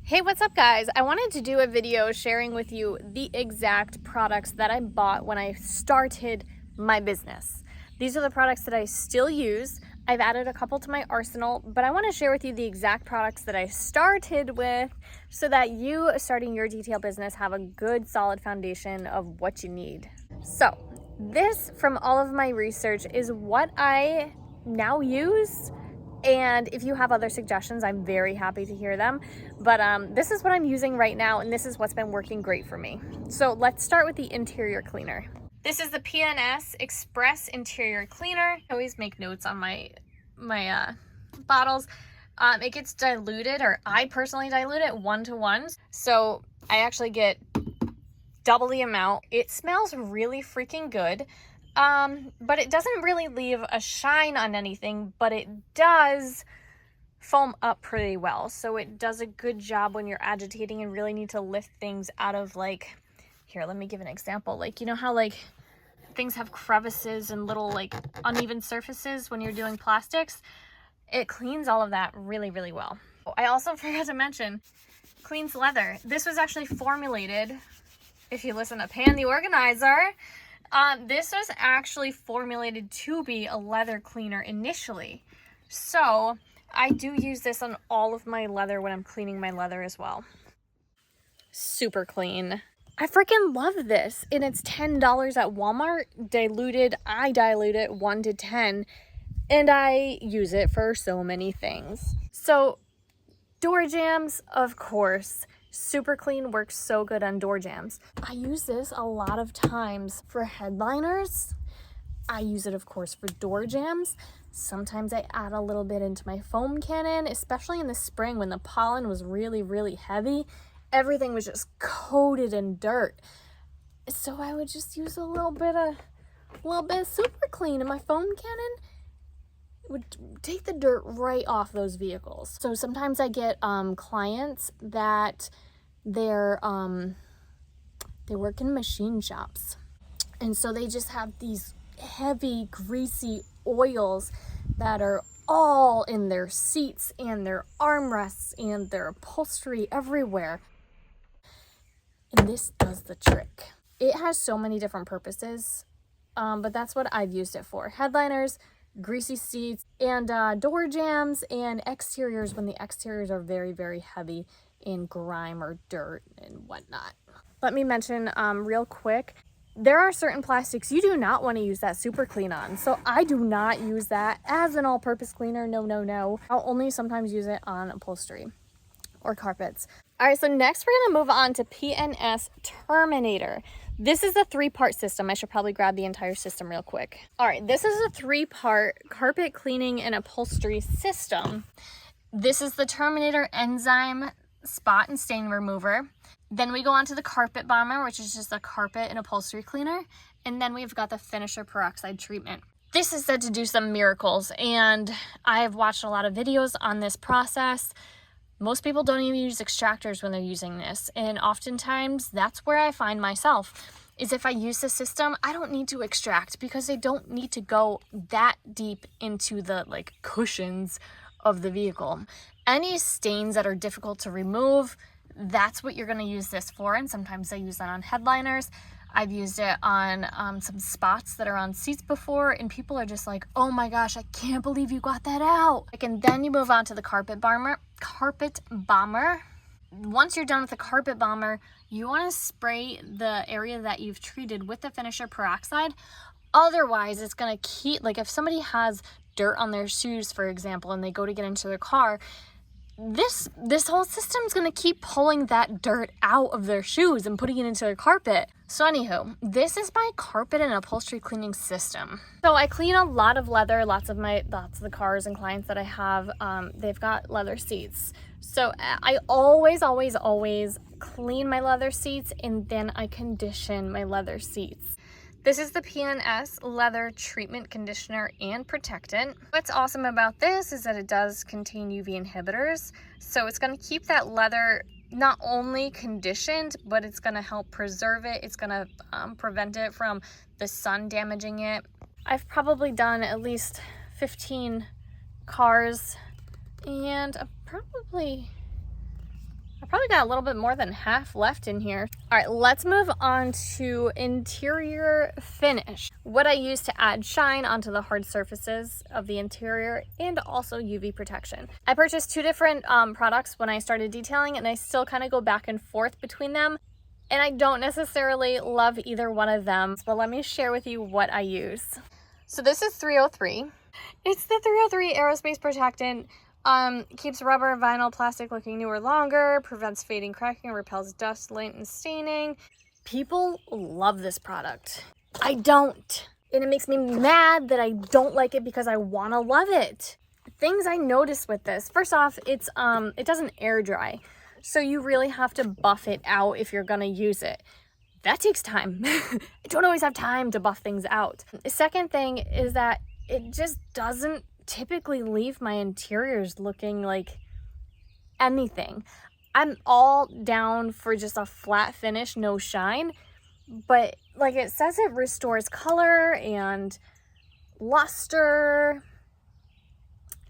Hey, what's up guys? I wanted to do a video sharing with you the exact products that I bought when I started my business. These are the products that I still use. I've added a couple to my arsenal, but I want to share with you the exact products that I started with so that you starting your detail business have a good solid foundation of what you need. So this, from all of my research, is what I now use. And if you have other suggestions, I'm very happy to hear them. But this is what I'm using right now, and this is what's been working great for me. So let's start with the interior cleaner. This is the PNS Express Interior Cleaner. I always make notes on my bottles. It gets diluted, or I personally dilute it 1-to-1. So I actually get double the amount. It smells really freaking good. But it doesn't really leave a shine on anything, but it does foam up pretty well. So it does a good job when you're agitating and really need to lift things out of, like, here, let me give an example. Like, you know how like things have crevices and little like uneven surfaces when you're doing plastics? It cleans all of that really, really well. I also forgot to mention, cleans leather. This was actually formulated, if you listen to Pan the Organizer, this was actually formulated to be a leather cleaner initially. So I do use this on all of my leather when I'm cleaning my leather as well. Super clean. I freaking love this. And it's $10 at Walmart. Diluted. I dilute it 1-to-10. And I use it for so many things. So door jambs, of course. Super clean works so good on door jambs. I use this a lot of times for headliners. I use it, of course, for door jambs. Sometimes I add a little bit into my foam cannon, especially in the spring when the pollen was really, really heavy. Everything was just coated in dirt. So I would just use a little bit of super clean in my foam cannon. It would take the dirt right off those vehicles. So sometimes I get clients that they work in machine shops, and so they just have these heavy greasy oils that are all in their seats and their armrests and their upholstery everywhere, and this does the trick. It has so many different purposes, but that's what I've used it for: headliners, greasy seats, and door jambs, and exteriors when the exteriors are very, very heavy in grime or dirt and whatnot. Let me mention real quick, there are certain plastics you do not want to use that super clean on. So I do not use that as an all-purpose cleaner. No. I'll only sometimes use it on upholstery or carpets. All right, so next we're going to move on to PNS Terminator. This is a 3-part system. I should probably grab the entire system real quick. All right, this is a 3-part carpet cleaning and upholstery system. This is the Terminator Enzyme Spot and Stain Remover. Then we go on to the Carpet Bomber, which is just a carpet and upholstery cleaner. And then we've got the Finisher Peroxide Treatment. This is said to do some miracles, and I've watched a lot of videos on this process. Most people don't even use extractors when they're using this, and oftentimes that's where I find myself, is if I use the system, I don't need to extract because I don't need to go that deep into the like cushions of the vehicle. Any stains that are difficult to remove, that's what you're going to use this for, and sometimes I use that on headliners. I've used it on some spots that are on seats before, and people are just like, oh my gosh, I can't believe you got that out. And then you move on to the Carpet Bomber. Once you're done with the Carpet Bomber, you want to spray the area that you've treated with the Finisher Peroxide. Otherwise, it's going to keep, like if somebody has dirt on their shoes, for example, and they go to get into their car, this whole system is going to keep pulling that dirt out of their shoes and putting it into their carpet. So anywho, this is my carpet and upholstery cleaning system. So I clean a lot of leather. Lots of the cars and clients that I have, they've got leather seats. So I always clean my leather seats, and then I condition my leather seats. This is the PNS Leather Treatment Conditioner and Protectant. What's awesome about this is that it does contain UV inhibitors. So it's going to keep that leather not only conditioned, but it's going to help preserve it. It's going to prevent it from the sun damaging it. I've probably done at least 15 cars, and I've I probably got a little bit more than half left in here. All right, let's move on to interior finish. What I use to add shine onto the hard surfaces of the interior and also UV protection. I purchased two different products when I started detailing, and I still kind of go back and forth between them. And I don't necessarily love either one of them, but let me share with you what I use. So this is 303. It's the 303 aerospace protectant. Keeps rubber, vinyl, plastic looking newer longer, prevents fading, cracking, repels dust, lint, and staining. People love this product. I don't. And it makes me mad that I don't like it because I want to love it. Things I noticed with this. First off, it doesn't air dry. So you really have to buff it out if you're gonna use it. That takes time. I don't always have time to buff things out. The second thing is that it just doesn't typically leave my interiors looking like anything. I'm all down for just a flat finish, no shine, but like it says, it restores color and luster.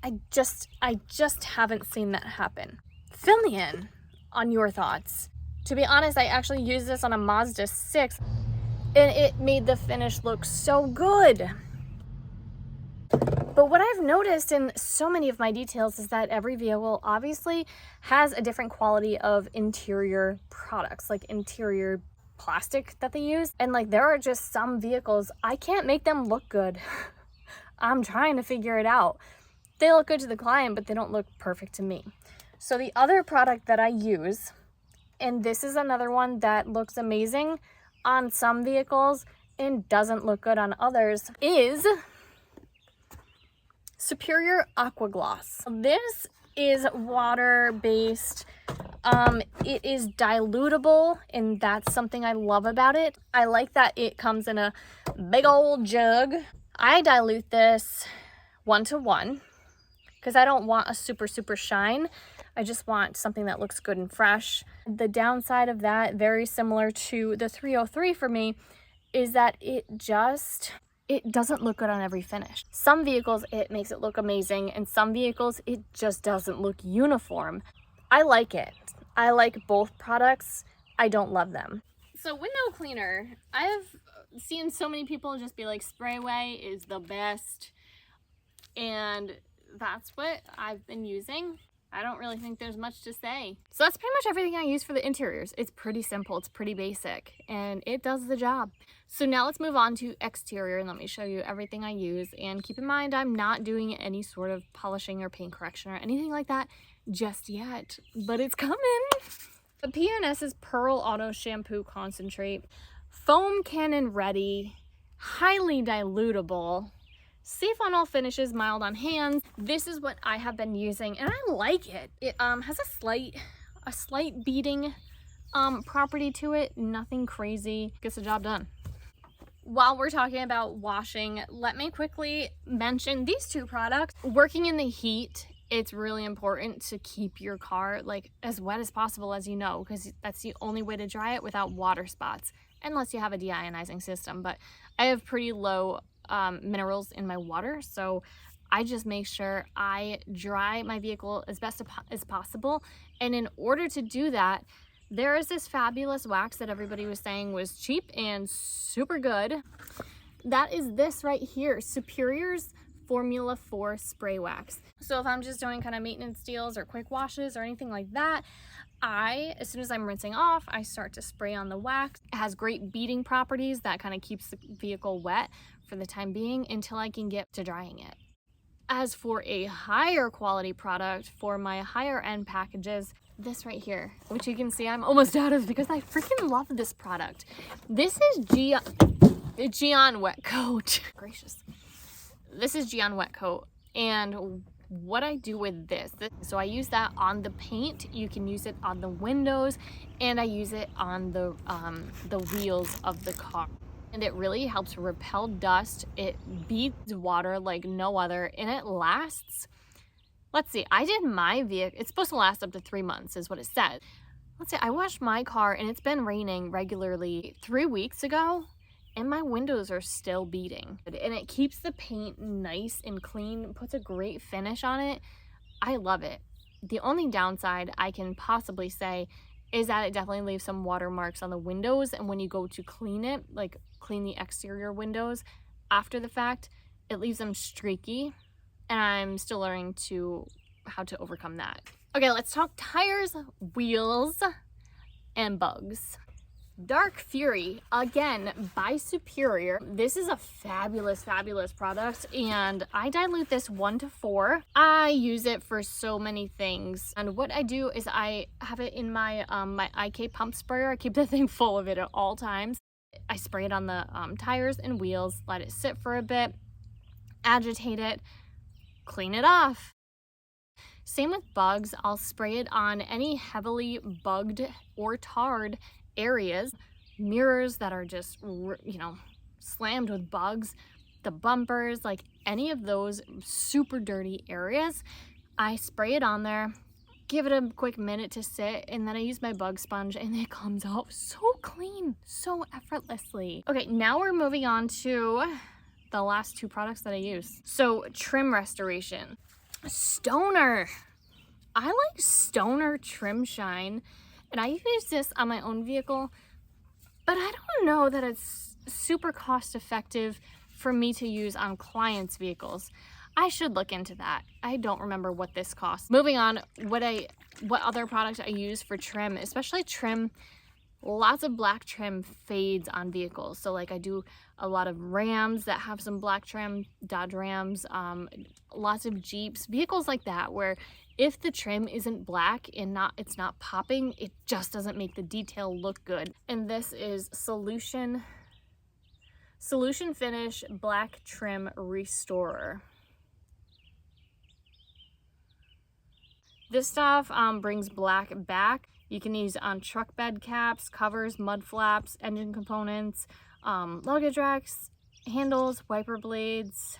I just haven't seen that happen. Fill me in on your thoughts. To be honest, I actually used this on a Mazda 6 and it made the finish look so good. But what I've noticed in so many of my details is that every vehicle obviously has a different quality of interior products, like interior plastic that they use. And like there are just some vehicles, I can't make them look good. I'm trying to figure it out. They look good to the client, but they don't look perfect to me. So the other product that I use, and this is another one that looks amazing on some vehicles and doesn't look good on others, is Superior Aqua Gloss. This is water-based. It is dilutable, and that's something I love about it. I like that it comes in a big old jug. I dilute this 1-to-1 because I don't want a super shine. I just want something that looks good and fresh. The downside of that, very similar to the 303 for me, is that it doesn't look good on every finish. Some vehicles, it makes it look amazing, and some vehicles, it just doesn't look uniform. I like it. I like both products. I don't love them. So window cleaner, I have seen so many people just be like, Sprayway is the best, and that's what I've been using. I don't really think there's much to say. So that's pretty much everything I use for the interiors. It's pretty simple, it's pretty basic, and it does the job. So now let's move on to exterior, and let me show you everything I use. And keep in mind, I'm not doing any sort of polishing or paint correction or anything like that just yet, but it's coming. The P&S's Pearl Auto Shampoo Concentrate, foam cannon ready, highly dilutable, safe on all finishes, mild on hands. This is what I have been using, and I like it. It has a slight beading property to it. Nothing crazy. Gets the job done. While we're talking about washing, let me quickly mention these two products. Working in the heat, it's really important to keep your car like as wet as possible, as you know, because that's the only way to dry it without water spots, unless you have a deionizing system. But I have pretty low minerals in my water, so I just make sure I dry my vehicle as best as possible. And in order to do that, there is this fabulous wax that everybody was saying was cheap and super good. That is this right here, Superior's Formula 4 spray wax. So if I'm just doing kind of maintenance deals or quick washes or anything like that, as soon as I'm rinsing off, I start to spray on the wax. It has great beading properties that kind of keeps the vehicle wet for the time being until I can get to drying it. As for a higher quality product for my higher end packages, this right here, which you can see I'm almost out of because I freaking love this product. This is Geon Wet Coat. Gracious. This is Geon Wet Coat, and what I do with this, so I use that on the paint, you can use it on the windows, and I use it on the wheels of the car. And it really helps repel dust. It beads water like no other, and it lasts. Let's see, I did my vehicle, it's supposed to last up to 3 months is what it said. Let's see, I washed my car and it's been raining regularly 3 weeks ago, and my windows are still beading. And it keeps the paint nice and clean, puts a great finish on it. I love it. The only downside I can possibly say is that it definitely leaves some watermarks on the windows, and when you go to clean it, like clean the exterior windows after the fact, it leaves them streaky, and I'm still learning how to overcome that. Okay, let's talk tires, wheels, and bugs. Dark Fury, again, by Superior. This is a fabulous, fabulous product, and I dilute this 1 to 4. I use it for so many things, and what I do is I have it in my my IK pump sprayer. I keep the thing full of it at all times. I spray it on the tires and wheels, let it sit for a bit, agitate it, clean it off. Same with bugs. I'll spray it on any heavily bugged or tarred areas, mirrors that are just, you know, slammed with bugs, the bumpers, like any of those super dirty areas, I spray it on there, give it a quick minute to sit, and then I use my bug sponge and it comes out so clean, so effortlessly. Okay, now we're moving on to the last 2 products that I use. So trim restoration. Stoner. I like Stoner Trim Shine, and I use this on my own vehicle, but I don't know that it's super cost effective for me to use on clients' vehicles. I should look into that. I don't remember what this costs. Moving on, what other products I use for trim, especially trim. Lots of black trim fades on vehicles. So like I do a lot of Rams that have some black trim, Dodge Rams, lots of Jeeps, vehicles like that, where if the trim isn't black and it's not popping, it just doesn't make the detail look good. And this is Solution Finish Black Trim Restorer. This stuff brings black back. You can use on truck bed caps, covers, mud flaps, engine components, luggage racks, handles, wiper blades,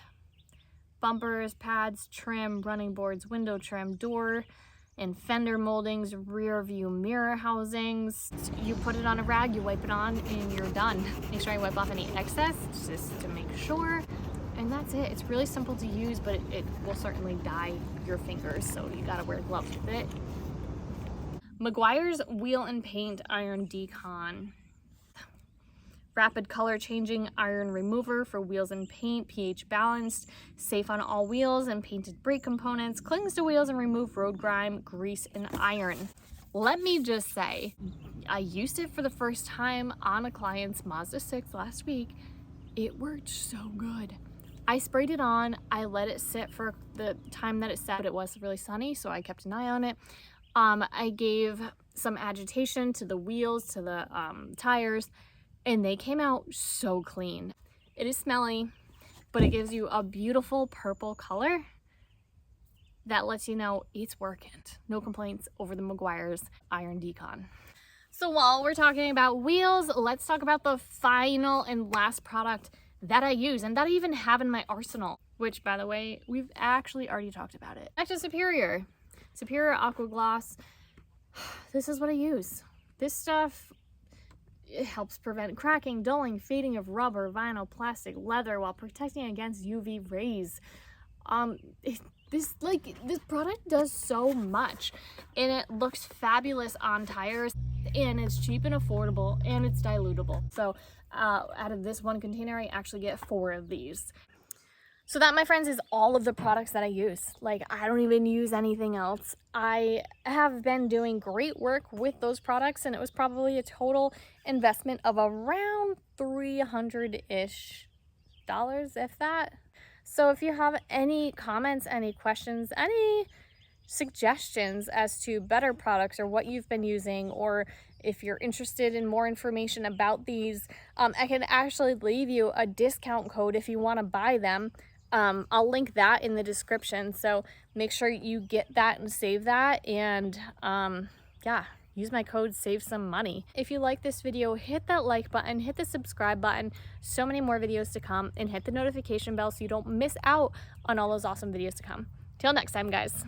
bumpers, pads, trim, running boards, window trim, door and fender moldings, rear view mirror housings. You put it on a rag, you wipe it on, and you're done. Make sure you wipe off any excess just to make sure. And that's it. It's really simple to use, but it will certainly dye your fingers, so you gotta wear gloves with it. Meguiar's Wheel and Paint Iron Decon. Rapid color changing iron remover for wheels and paint, pH balanced, safe on all wheels and painted brake components, clings to wheels and remove road grime, grease, and iron. Let me just say, I used it for the first time on a client's Mazda 6 last week. It worked so good. I sprayed it on, I let it sit for the time that it sat, but it was really sunny, so I kept an eye on it. I gave some agitation to the wheels, to the tires, and they came out so clean. It is smelly, but it gives you a beautiful purple color that lets you know it's working. No complaints over the Meguiar's Iron Decon. So while we're talking about wheels, let's talk about the final and last product that I use and that I even have in my arsenal, which, by the way, we've actually already talked about it. Back to Superior Aqua Gloss. This is what I use. This stuff, it helps prevent cracking, dulling, fading of rubber, vinyl, plastic, leather while protecting against UV rays. This product does so much, and it looks fabulous on tires, and it's cheap and affordable, and it's dilutable. So out of this one container, I actually get 4 of these. So that, my friends, is all of the products that I use. Like, I don't even use anything else. I have been doing great work with those products, and it was probably a total investment of around $300-ish, if that. So if you have any comments, any questions, any suggestions as to better products or what you've been using, or if you're interested in more information about these, I can actually leave you a discount code if you want to buy them. I'll link that in the description, so make sure you get that and save that, and yeah, use my code, save some money. If you like this video, hit that like button, hit the subscribe button, so many more videos to come, and hit the notification bell so you don't miss out on all those awesome videos to come. Till next time, guys.